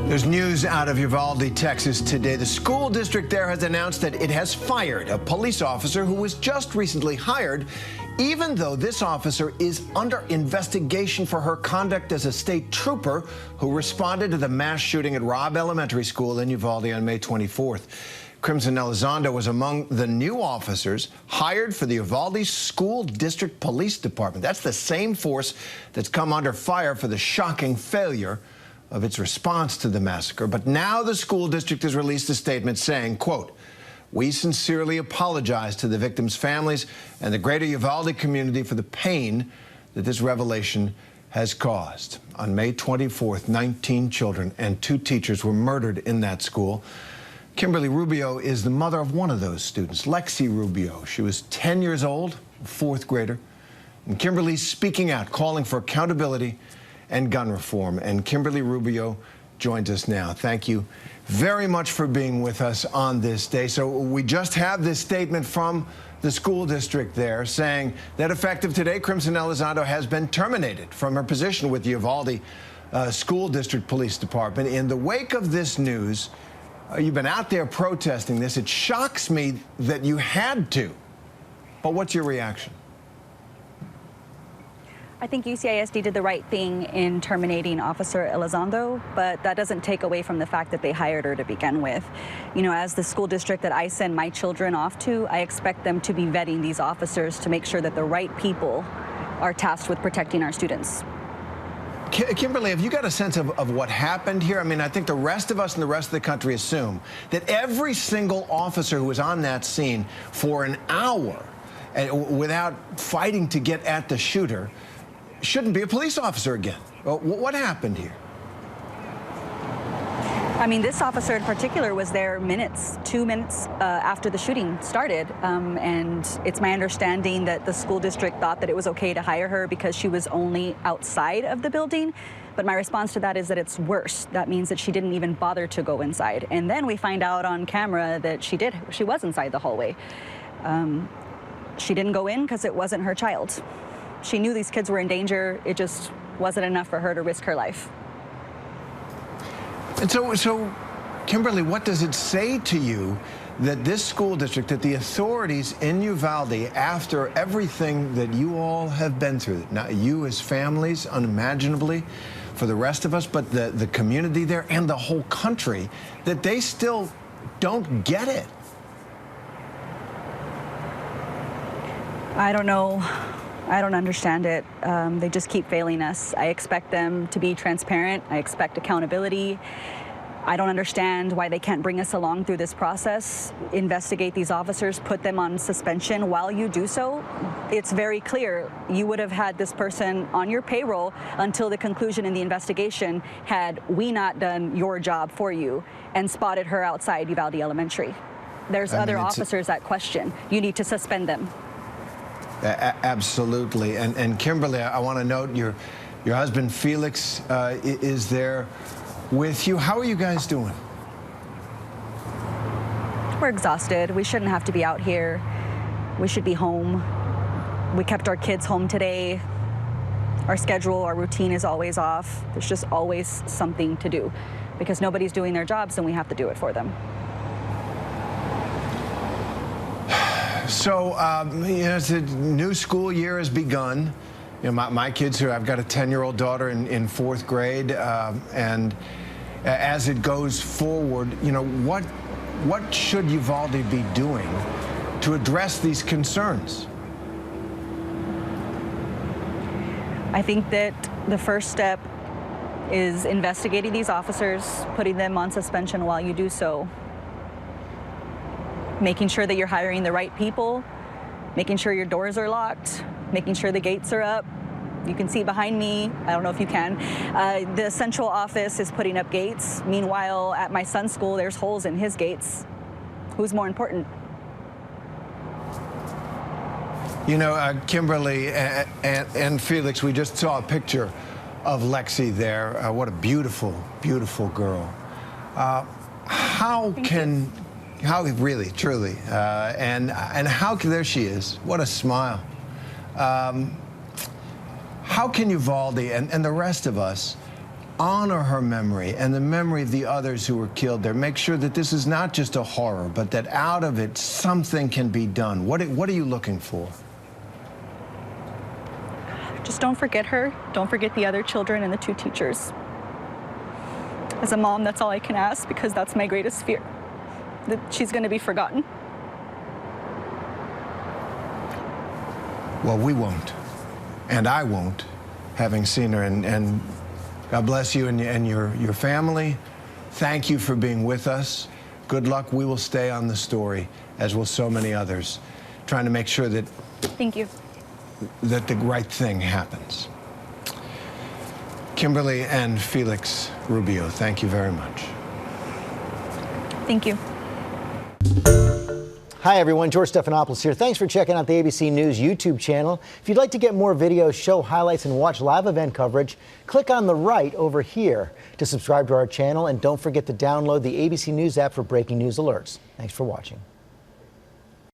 There's news out of Uvalde, Texas today. The school district there has announced that it has fired a police officer who was just recently hired, even though this officer is under investigation for her conduct as a state trooper who responded to the mass shooting at Robb Elementary School in Uvalde on May 24th. Crimson Elizondo was among the new officers hired for the Uvalde School District Police Department. That's the same force that's come under fire for the shocking failure of its response to the massacre. But now the school district has released a statement saying, quote, "We sincerely apologize to the victims' families and the greater Uvalde community for the pain that this revelation has caused." On May 24th, 19 children and 2 teachers were murdered in that school. Kimberly Rubio is the mother of one of those students, Lexi Rubio. She was 10 years old, a 4th grader. And Kimberly's speaking out, calling for accountability and gun reform. And Kimberly Rubio joins us now. Thank you very much for being with us on this day. So we just have this statement from the school district there saying that effective today, Crimson Elizondo has been terminated from her position with the Uvalde School District Police Department. In the wake of this news, you've been out there protesting this. It shocks me that you had to. But what's your reaction? I think UCISD did the right thing in terminating Officer Elizondo, but that doesn't take away from the fact that they hired her to begin with. You know, as the school district that I send my children off to, I expect them to be vetting these officers to make sure that the right people are tasked with protecting our students. Kimberly, have you got a sense of what happened here? I mean, I think the rest of us and the rest of the country assume that every single officer who was on that scene for an hour and without fighting to get at the shooter shouldn't be a police officer again. Well, what happened here? I mean, this officer in particular was there 2 minutes after the shooting started. And it's my understanding that the school district thought that it was okay to hire her because she was only outside of the building. But my response to that is that it's worse. That means that she didn't even bother to go inside. And then we find out on camera that she was inside the hallway. She didn't go in because it wasn't her child. She knew these kids were in danger. It just wasn't enough for her to risk her life. And so, Kimberly, what does it say to you that this school district, that the authorities in Uvalde, after everything that you all have been through, not you as families, unimaginably, for the rest of us, but the community there and the whole country, that they still don't get it? I don't know. I don't understand it. They just keep failing us. I expect them to be transparent. I expect accountability. I don't understand why they can't bring us along through this process, investigate these officers, put them on suspension. While you do so, it's very clear you would have had this person on your payroll until the conclusion in the investigation had we not done your job for you and spotted her outside Uvalde Elementary. There's other officers that question. You need to suspend them. Absolutely. And Kimberly, I want to note your husband Felix is there with you. How are you guys doing? We're exhausted. We shouldn't have to be out here. We should be home. We kept our kids home today. Our schedule, our routine is always off. There's just always something to do because nobody's doing their jobs and we have to do it for them. So, you know, the new school year has begun. You know, my kids I've got a 10-year-old daughter in 4th grade, and as it goes forward, you know, what should Uvalde be doing to address these concerns? I think that the first step is investigating these officers, putting them on suspension while you do so. Making sure that you're hiring the right people, making sure your doors are locked, making sure the gates are up. You can see behind me, I don't know if you can, the central office is putting up gates. Meanwhile, at my son's school, there's holes in his gates. Who's more important? You know, Kimberly and Felix, we just saw a picture of Lexi there. What a beautiful, beautiful girl. How really, truly, and how there she is. What a smile. How can Uvalde and the rest of us honor her memory and the memory of the others who were killed there. Make sure that this is not just a horror, but that out of it something can be done. What are you looking for? Just don't forget her. Don't forget the other children and the 2 teachers. As a mom, that's all I can ask, because that's my greatest fear, that she's going to be forgotten. Well, we won't, and I won't, having seen her, and God bless you and your family. Thank you for being with us. Good luck. We will stay on the story, as will so many others, trying to make sure that Thank you. that the right thing happens. Kimberly and Felix Rubio, thank you very much. Thank you. Hi everyone, George Stephanopoulos here. Thanks for checking out the ABC News YouTube channel. If you'd like to get more videos, show highlights, and watch live event coverage, click on the right over here to subscribe to our channel, and don't forget to download the ABC News app for breaking news alerts. Thanks for watching.